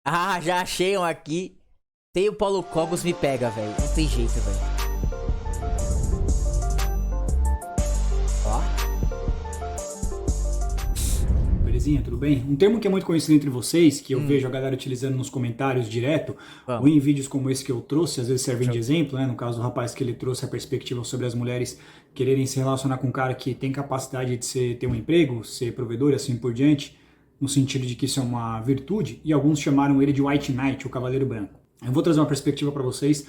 Ah, já achei um aqui. Tem o Paulo Cogos me pega, velho. Não tem jeito, velho. Ó. Belezinha, tudo bem? Um termo que é muito conhecido entre vocês, que eu Hum, vejo a galera utilizando nos comentários direto, ou vamos. em vídeos como esse que eu trouxe, às vezes servem Deixa de eu... exemplo, né? No caso do rapaz que ele trouxe a perspectiva sobre as mulheres quererem se relacionar com um cara que tem capacidade de ter um emprego, ser provedor e assim por diante, no sentido de que isso é uma virtude, e alguns chamaram ele de White Knight, o Cavaleiro Branco. Eu vou trazer uma perspectiva para vocês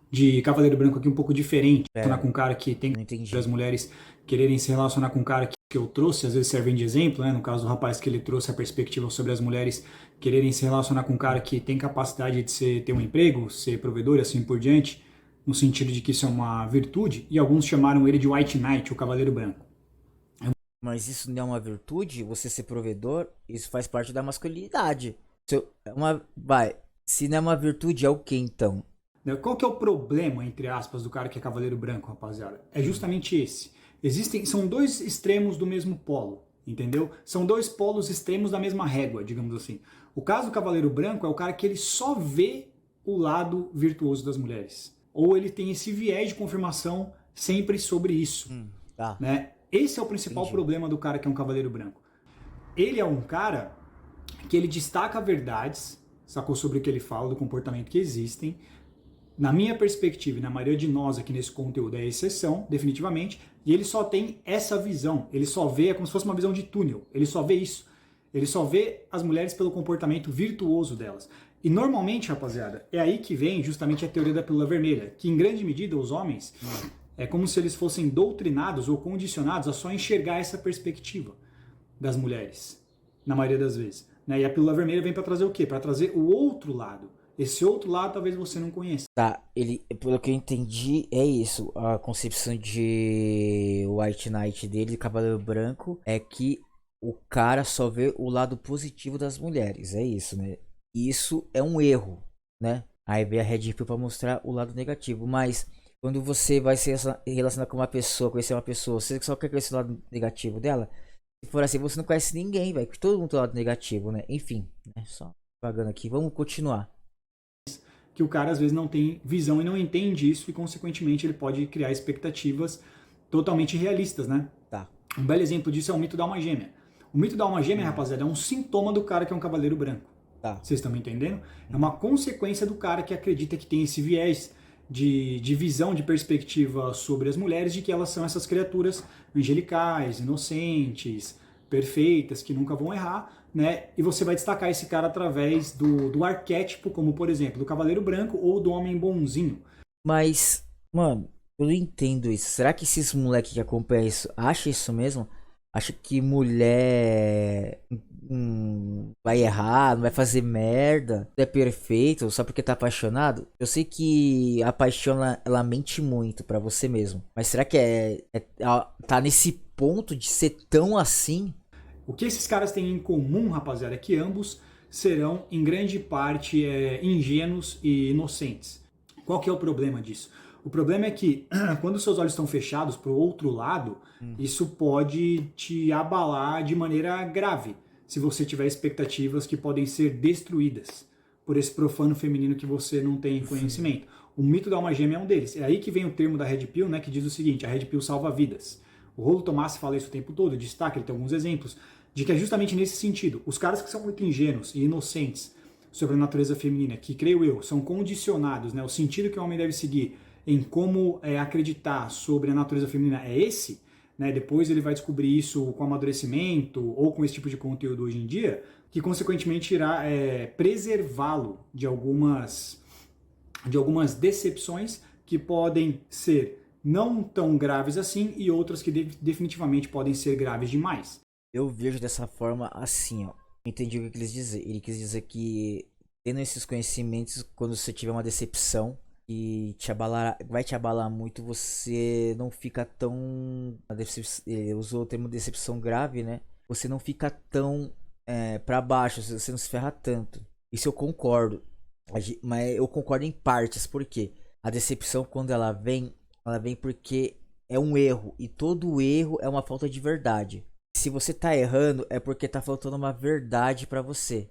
de Cavaleiro Branco aqui um pouco diferente, Pera, com um cara que tem não as entendi. mulheres quererem se relacionar com um cara que eu trouxe, às vezes servem de exemplo, né? No caso do rapaz que ele trouxe a perspectiva sobre as mulheres quererem se relacionar com um cara que tem capacidade de ter um emprego, ser provedor e assim por diante, no sentido de que isso é uma virtude, e alguns chamaram ele de White Knight, o Cavaleiro Branco. Mas isso não é uma virtude? Você ser provedor, isso faz parte da masculinidade. É uma... Vai. Se não é uma virtude, é o que então? Qual que é o problema, entre aspas, do cara que é Cavaleiro Branco, rapaziada? É Hum. justamente esse. São dois extremos do mesmo polo, entendeu? São dois polos extremos da mesma régua, digamos assim. O caso do Cavaleiro Branco é o cara que ele só vê o lado virtuoso das mulheres. Ou ele tem esse viés de confirmação sempre sobre isso, Tá. né? Esse é o principal Entendi. problema do cara que é um Cavaleiro Branco. Ele é um cara que ele destaca verdades, sacou, sobre o que ele fala, do comportamento que existem, na minha perspectiva e na maioria de nós aqui nesse conteúdo é exceção, definitivamente, e ele só tem essa visão, ele só vê, é como se fosse uma visão de túnel, ele só vê isso, ele só vê as mulheres pelo comportamento virtuoso delas. E normalmente, rapaziada, é aí que vem justamente a teoria da pílula vermelha, que em grande medida os homens é como se eles fossem doutrinados ou condicionados a só enxergar essa perspectiva das mulheres, na maioria das vezes. Né? E a pílula vermelha vem para trazer o quê? Para trazer o outro lado. Esse outro lado talvez você não conheça. Tá, ele, pelo que eu entendi, é isso. A concepção de White Knight dele, Cavaleiro Branco, é que o cara só vê o lado positivo das mulheres. É isso, né? Isso é um erro, né? Aí vem a Red Pill pra mostrar o lado negativo. Mas quando você vai se relacionar com uma pessoa, conhecer uma pessoa, você só quer conhecer o lado negativo dela? Se for assim, você não conhece ninguém, velho. Todo mundo tem o lado negativo, né? Enfim, né? Só pagando aqui. Vamos continuar. Que o cara às vezes não tem visão e não entende isso e consequentemente ele pode criar expectativas totalmente realistas, né? Tá. Um belo exemplo disso é o mito da alma gêmea. O mito da alma gêmea, Hum, rapaziada, é um sintoma do cara que é um cavaleiro branco. tá. Vocês estão me entendendo? É uma consequência do cara que acredita que tem esse viés de visão, de perspectiva sobre as mulheres, de que elas são essas criaturas angelicais, inocentes, perfeitas, que nunca vão errar, né? E você vai destacar esse cara através do arquétipo, como por exemplo, do cavaleiro branco ou do homem bonzinho. Mas, mano, eu não entendo isso. Será que esses moleques que acompanham isso acham isso mesmo? Acha que mulher vai errar, não vai fazer merda, é perfeito só porque tá apaixonado? Eu sei que a paixão ela mente muito pra você mesmo. Mas será que tá nesse ponto de ser tão assim? O que esses caras têm em comum, rapaziada, é que ambos serão, em grande parte, ingênuos e inocentes. Qual que é o problema disso? O problema é que quando seus olhos estão fechados para o outro lado, Hum, isso pode te abalar de maneira grave, se você tiver expectativas que podem ser destruídas por esse profano feminino que você não tem conhecimento. O mito da alma gêmea é um deles. É aí que vem o termo da Red Pill, né, que diz o seguinte: a Red Pill salva vidas. O Rolo Tomás fala isso o tempo todo, destaca, ele tem alguns exemplos, de que é justamente nesse sentido. Os caras que são muito ingênuos e inocentes sobre a natureza feminina, que creio eu, são condicionados, né, o sentido que o homem deve seguir em como acreditar sobre a natureza feminina é esse, né, depois ele vai descobrir isso com amadurecimento ou com esse tipo de conteúdo hoje em dia, que consequentemente irá preservá-lo de algumas decepções que podem ser não tão graves assim e outras que definitivamente podem ser graves demais. eu vejo dessa forma assim, ó. Entendi o que ele quis dizer. Ele quis dizer que tendo esses conhecimentos, quando você tiver uma decepção e te abalar, vai te abalar muito, você não fica tão. Ele usou o termo decepção grave, né? Você não fica tão pra baixo, você não se ferra tanto. Isso eu concordo. Mas eu concordo em partes, porque a decepção, quando ela vem porque é um erro. E todo erro é uma falta de verdade. Se você tá errando, é porque tá faltando uma verdade pra você.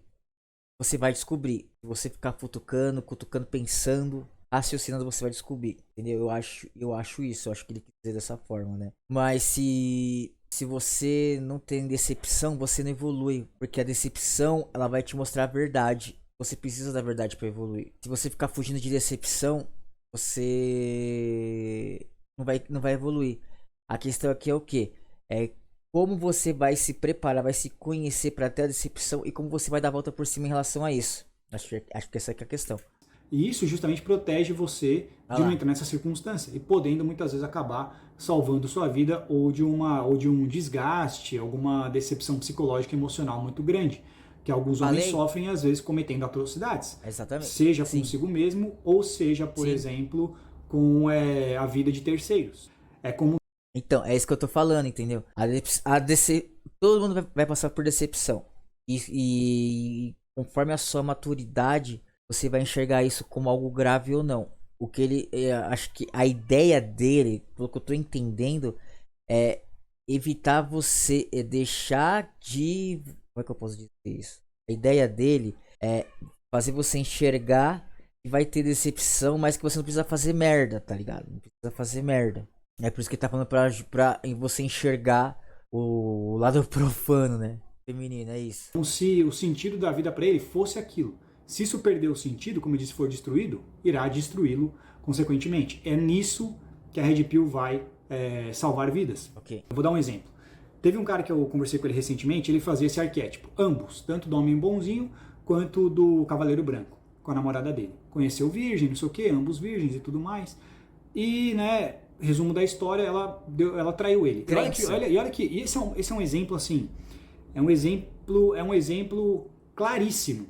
você vai descobrir. Se você ficar futucando, cutucando, pensando, raciocinando, você vai descobrir. Entendeu? Eu acho isso. Eu acho que ele quis dizer dessa forma, né? Mas se você não tem decepção, você não evolui. Porque a decepção, ela vai te mostrar a verdade. Você precisa da verdade pra evoluir. Se você ficar fugindo de decepção, você não vai evoluir. A questão aqui é o quê? É como você vai se preparar, vai se conhecer pra ter a decepção e como você vai dar a volta por cima em relação a isso. Acho que essa aqui é a questão. E isso justamente protege você Vai de não lá. entrar nessa circunstância e podendo muitas vezes acabar salvando sua vida ou de um desgaste, alguma decepção psicológica e emocional muito grande, que alguns homens Falei? sofrem às vezes cometendo atrocidades, Exatamente. seja Sim. consigo mesmo ou seja, por Sim. exemplo, com a vida de terceiros. É como Então, é isso que eu tô falando, entendeu? Todo mundo vai passar por decepção. E conforme a sua maturidade, você vai enxergar isso como algo grave ou não. O que ele. Acho que a ideia dele, pelo que eu tô entendendo, é evitar você deixar de. Como é que eu posso dizer isso? A ideia dele é fazer você enxergar que vai ter decepção, mas que você não precisa fazer merda, tá ligado? Não precisa fazer merda. É por isso que ele tá falando pra você enxergar o lado profano, né? Feminino, é isso. se o sentido da vida para ele fosse aquilo. Se isso perder o sentido, como eu disse, for destruído, irá destruí-lo consequentemente. É nisso que a Red Pill vai salvar vidas. Ok. Eu vou dar um exemplo. Teve um cara que eu conversei com ele recentemente, ele fazia esse arquétipo, ambos, tanto do homem bonzinho quanto do cavaleiro branco, com a namorada dele. Conheceu virgem, não sei o que, ambos virgens e tudo mais. E, né, resumo da história, ela traiu ele. E olha que esse é um exemplo assim, é um exemplo claríssimo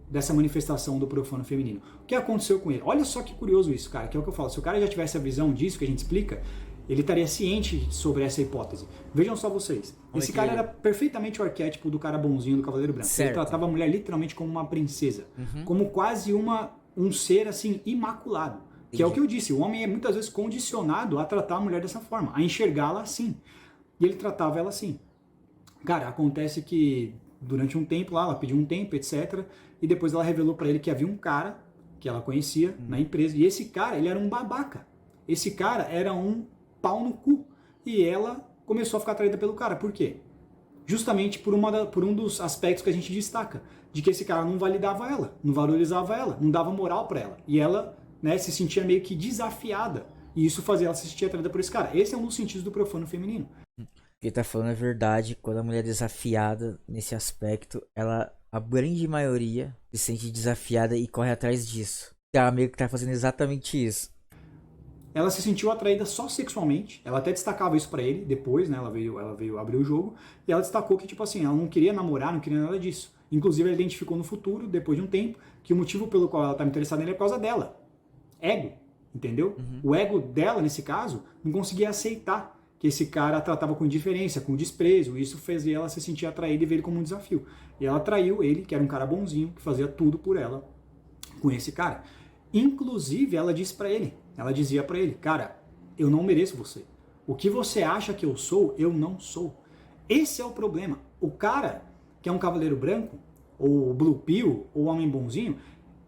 dessa manifestação do profano feminino. O que aconteceu com ele? Olha só que curioso isso, cara, que é o que eu falo. Se o cara já tivesse a visão disso que a gente explica, ele estaria ciente sobre essa hipótese. Vejam só vocês. Esse cara era perfeitamente o arquétipo do cara bonzinho, do cavaleiro branco. Certo. Ele tratava a mulher literalmente como uma princesa, Uhum. como quase um ser assim imaculado. Que é o que eu disse, o homem é muitas vezes condicionado a tratar a mulher dessa forma, a enxergá-la assim. E ele tratava ela assim. Cara, acontece que durante um tempo lá, ela pediu um tempo, etc. E depois ela revelou pra ele que havia um cara que ela conhecia na empresa. E esse cara, ele era um babaca. Esse cara era um pau no cu. E ela começou a ficar atraída pelo cara. Por quê? Justamente por um dos aspectos que a gente destaca. De que esse cara não validava ela, não valorizava ela, não dava moral pra ela. E ela, né, se sentia meio que desafiada. E isso fazia ela se sentir atraída por esse cara. Esse é um dos sentidos do profano feminino. O que ele tá falando é verdade. Quando a mulher é desafiada nesse aspecto, a grande maioria se sente desafiada e corre atrás disso. É a amiga que tá fazendo exatamente isso. Ela se sentiu atraída só sexualmente. Ela até destacava isso pra ele depois, né? Ela veio abrir o jogo e ela destacou que, tipo assim, ela não queria namorar, não queria nada disso. Inclusive, ela identificou no futuro, depois de um tempo, que o motivo pelo qual ela estava interessada nele é por causa dela. Ego, entendeu? Uhum. O ego dela, nesse caso, não conseguia aceitar que esse cara tratava com indiferença, com desprezo. Isso fez ela se sentir atraída e ver ele como um desafio. E ela traiu ele, que era um cara bonzinho, que fazia tudo por ela, com esse cara. Inclusive, ela disse pra ele, ela dizia pra ele, cara, eu não mereço você. O que você acha que eu não sou. Esse é o problema. O cara que é um cavaleiro branco, ou Blue Pill, ou homem bonzinho,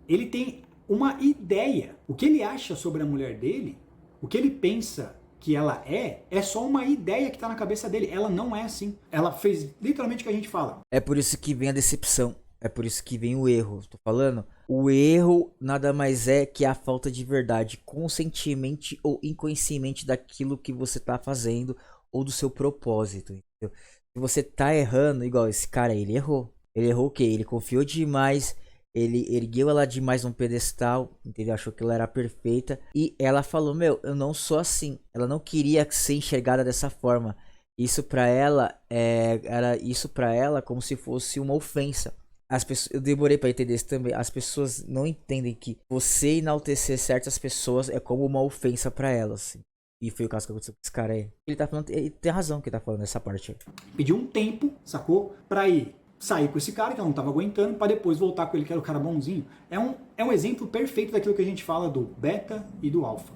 ele tem uma ideia. O que ele acha sobre a mulher dele, o que ele pensa que ela é só uma ideia que tá na cabeça dele. Ela não é assim. Ela fez literalmente o que a gente fala. É por isso que vem a decepção. É por isso que vem o erro. Tô falando? O erro nada mais é que a falta de verdade, conscientemente ou inconscientemente, daquilo que você tá fazendo ou do seu propósito. Entendeu? Se você tá errando, igual esse cara, ele errou. Ele errou o quê? Ele confiou demais. Ele ergueu ela demais num pedestal, entendeu? Achou que ela era perfeita. E ela falou, meu, eu não sou assim. Ela não queria ser enxergada dessa forma. Isso pra ela era isso para ela como se fosse uma ofensa. As pessoas, eu demorei pra entender isso também. As pessoas não entendem que você enaltecer certas pessoas é como uma ofensa pra elas, assim. E foi o caso que aconteceu com esse cara aí. Ele tá falando, ele tem razão que ele tá falando nessa parte aí. Pediu um tempo, sacou? Pra ir sair com esse cara que ela não tava aguentando, pra depois voltar com ele que era o cara bonzinho. É um exemplo perfeito daquilo que a gente fala do beta e do alfa.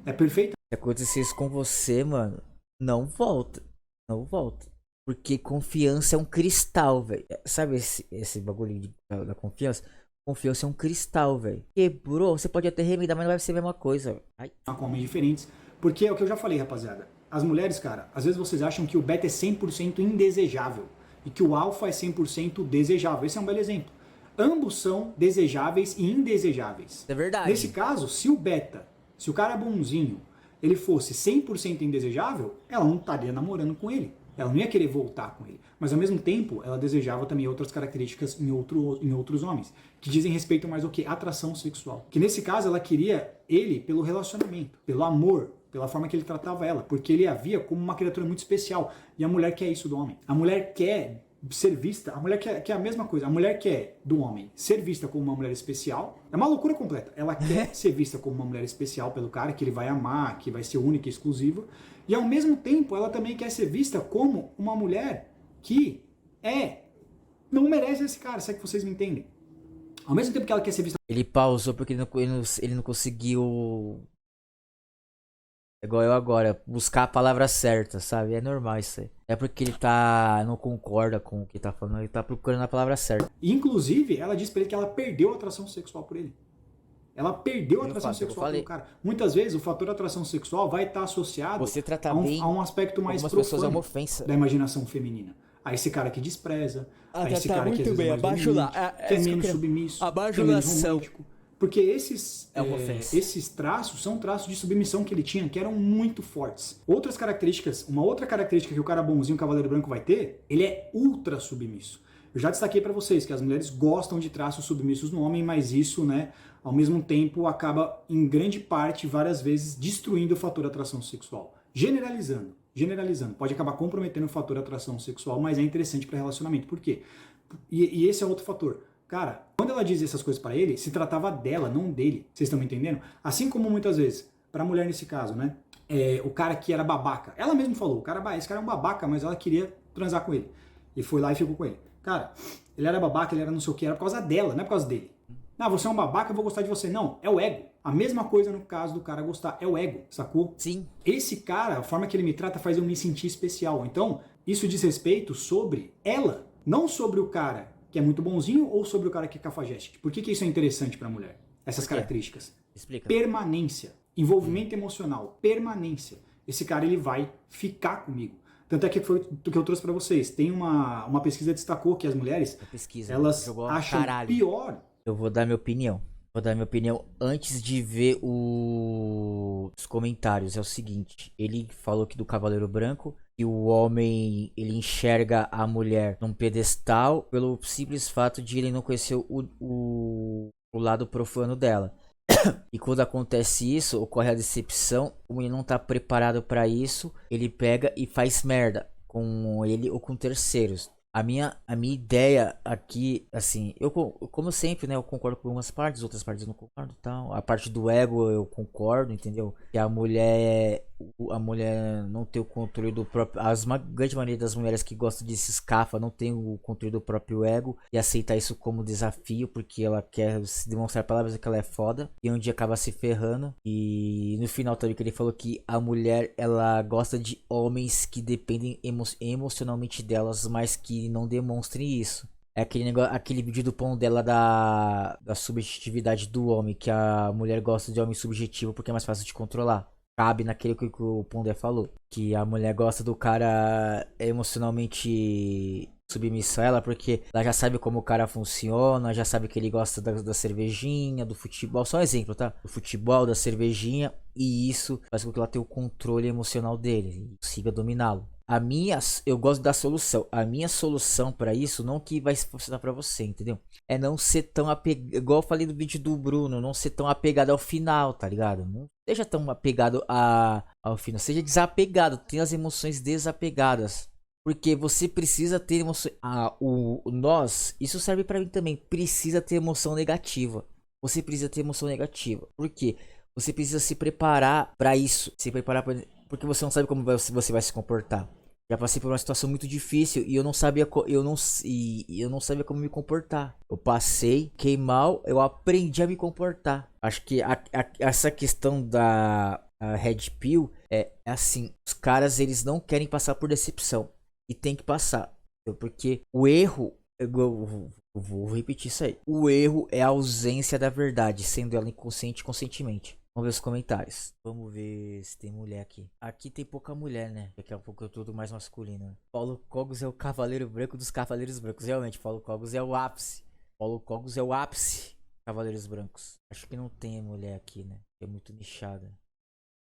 É perfeito. Se acontecer isso com você, mano, não volta. Não volta. Porque confiança é um cristal, velho. Sabe esse bagulho da confiança? Confiança é um cristal, velho. Quebrou, você pode até remendar, mas não vai ser a mesma coisa. Ai. Com homens diferentes. Porque é o que eu já falei, rapaziada. As mulheres, cara, às vezes vocês acham que o beta é 100% indesejável e que o alfa é 100% desejável. Esse é um belo exemplo. Ambos são desejáveis e indesejáveis. É verdade. Nesse caso, se o beta, se o cara é bonzinho, ele fosse 100% indesejável, ela não estaria namorando com ele. Ela não ia querer voltar com ele. Mas ao mesmo tempo, ela desejava também outras características em outros homens, que dizem respeito mais ao que? Atração sexual. Que nesse caso, ela queria ele pelo relacionamento, pelo amor, pela forma que ele tratava ela, porque ele a via como uma criatura muito especial. E a mulher quer isso do homem. A mulher quer ser vista, a mulher quer a mesma coisa. A mulher quer do homem ser vista como uma mulher especial. É uma loucura completa. Ela quer ser vista como uma mulher especial pelo cara, que ele vai amar, que vai ser única e exclusiva. E ao mesmo tempo, ela também quer ser vista como uma mulher que não merece esse cara, se é que vocês me entendem. Ao mesmo tempo que ela quer ser vista... Ele pausou porque ele não conseguiu... Igual eu agora, buscar a palavra certa, sabe? É normal isso aí. É porque ele não concorda com o que tá falando, ele tá procurando a palavra certa. Inclusive, ela diz pra ele que ela perdeu a atração sexual por ele. Ela perdeu a atração sexual pelo cara. Muitas vezes o fator atração sexual vai estar associado a um aspecto mais profano da imaginação feminina. A esse cara que despreza, a esse cara que às vezes é mais humilde, que é menos submisso, que é menos romântico. Porque esses traços são traços de submissão que ele tinha, que eram muito fortes. Outras características, uma outra característica que o cara bonzinho, o Cavaleiro Branco vai ter, ele é ultra submisso. Eu já destaquei pra vocês que as mulheres gostam de traços submissos no homem, mas isso, né, ao mesmo tempo acaba, em grande parte, várias vezes, destruindo o fator atração sexual. Generalizando. Pode acabar comprometendo o fator atração sexual, mas é interessante para relacionamento. Por quê? E esse é outro fator. Cara, quando ela diz essas coisas para ele, se tratava dela, não dele. Vocês estão me entendendo? Assim como muitas vezes, pra mulher nesse caso, né? O cara que era babaca. Ela mesma falou, esse cara é um babaca, mas ela queria transar com ele. E foi lá e ficou com ele. Cara, ele era babaca, ele era não sei o que, era por causa dela, não é por causa dele. Não, você é um babaca, eu vou gostar de você. Não, é o ego. A mesma coisa no caso do cara gostar, é o ego, sacou? Sim. Esse cara, a forma que ele me trata faz eu me sentir especial. Então, isso diz respeito sobre ela, não sobre o cara que é muito bonzinho ou sobre o cara que é cafajeste. Por que isso é interessante pra mulher? Essas características. Explica. Permanência, envolvimento emocional, permanência. Esse cara, ele vai ficar comigo. Tanto é que foi o que eu trouxe pra vocês. Tem uma pesquisa que destacou que as mulheres, elas acham pior... Eu vou dar minha opinião. Vou dar minha opinião antes de ver os comentários. É o seguinte, ele falou que do Cavaleiro Branco, que o homem, ele enxerga a mulher num pedestal pelo simples fato de ele não conhecer o lado profano dela. E quando acontece isso, ocorre a decepção, como ele não tá preparado pra isso, ele pega e faz merda com ele ou com terceiros. A minha ideia aqui, assim, como sempre, né, eu concordo com algumas partes, outras partes eu não concordo, tal. A parte do ego eu concordo, entendeu? Que a mulher não tem o controle do próprio, grande maioria das mulheres que gostam de se escafa não tem o controle do próprio ego e aceita isso como desafio, porque ela quer se demonstrar para ela que ela é foda e um dia acaba se ferrando. E no final também que ele falou que a mulher, ela gosta de homens que dependem emocionalmente delas, mas que não demonstrem isso. É aquele negócio, aquele vídeo do pão dela da subjetividade do homem, que a mulher gosta de homem subjetivo porque é mais fácil de controlar. Cabe naquele que o Pondé falou, que a mulher gosta do cara emocionalmente submisso a ela, porque ela já sabe como o cara funciona, já sabe que ele gosta da cervejinha, do futebol, só um exemplo, tá? Do futebol, da cervejinha, e isso faz com que ela tenha o controle emocional dele e consiga dominá-lo. Eu gosto da solução. A minha solução pra isso, não que vai funcionar pra você, entendeu? É não ser tão apegado, igual eu falei do vídeo do Bruno, não ser tão apegado ao final, tá ligado? Não seja tão apegado ao final, seja desapegado, tenha as emoções desapegadas. Porque você precisa ter emoções. Nós, isso serve pra mim também, precisa ter emoção negativa. Você precisa ter emoção negativa. Por quê? Você precisa se preparar pra isso. Se preparar pra... Porque você não sabe como você vai se comportar. Já passei por uma situação muito difícil e eu não sabia como me comportar. Eu passei, fiquei mal, eu aprendi a me comportar. Acho que essa questão da Red Pill é assim, os caras eles não querem passar por decepção. E tem que passar. Porque o erro. Eu vou repetir isso aí. O erro é a ausência da verdade, sendo ela inconsciente conscientemente. Vamos ver os comentários. Vamos ver se tem mulher aqui. Aqui tem pouca mulher, né? Daqui a pouco é tudo mais masculino. Paulo Cogos é o cavaleiro branco dos cavaleiros brancos. Realmente, Paulo Cogos é o ápice. Paulo Cogos é o ápice. Cavaleiros brancos. Acho que não tem mulher aqui, né? É muito nichada.